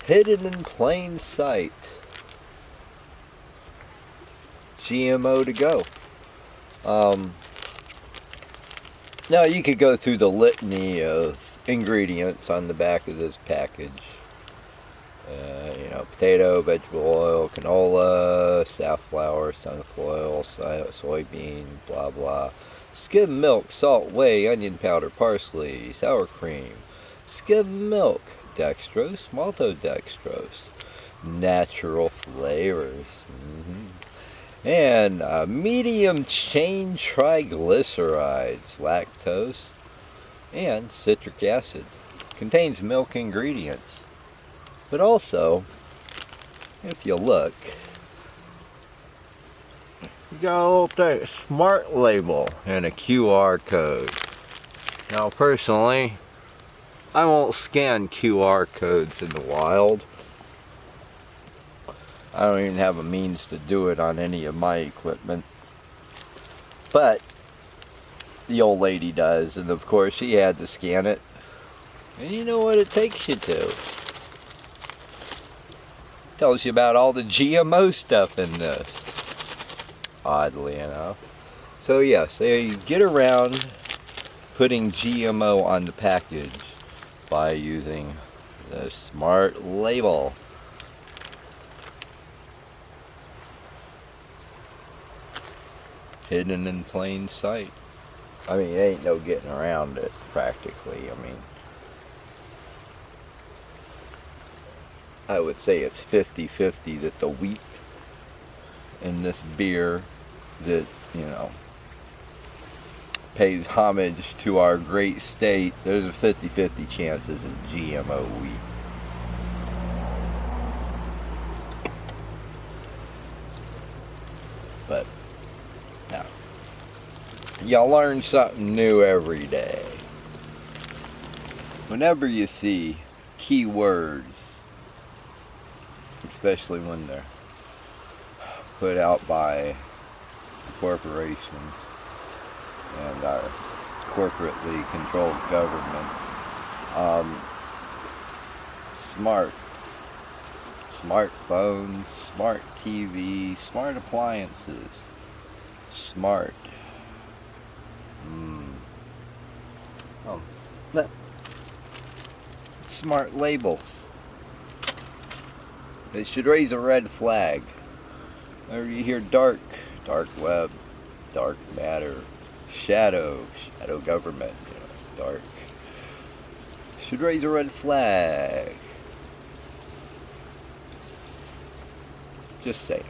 Hidden in plain sight. GMO to go. Now you could go through the litany of ingredients on the back of this package. Potato, vegetable oil, canola, safflower, sunflower oil, soybean, blah blah. Skim milk, salt, whey, onion powder, parsley, sour cream. Skim milk, dextrose, maltodextrose, natural flavors. And medium chain triglycerides, lactose, and citric acid. Contains milk ingredients. But also, if you look, you got a little thing, SmartLabel and a QR code. Now personally, I won't scan QR codes in the wild. I don't even have a means to do it on any of my equipment. But the old lady does, and of course she had to scan it. And you know what it takes you to. Tells you about all the GMO stuff in this. Oddly enough. So yes, they get around putting GMO on the package by using the SmartLabel. Hidden in plain sight. I mean, it ain't no getting around it, practically. I would say it's 50-50 that the wheat in this beer that, pays homage to our great state, there's a 50-50 chances of GMO wheat. But, now, y'all learn something new every day. Whenever you see keywords, especially when they're put out by corporations and our corporately controlled government, smartphones, smart TV, smart appliances, smart smart labels. It should raise a red flag. Whenever you hear dark web, dark matter, shadow government, it's dark. Should raise a red flag. Just saying.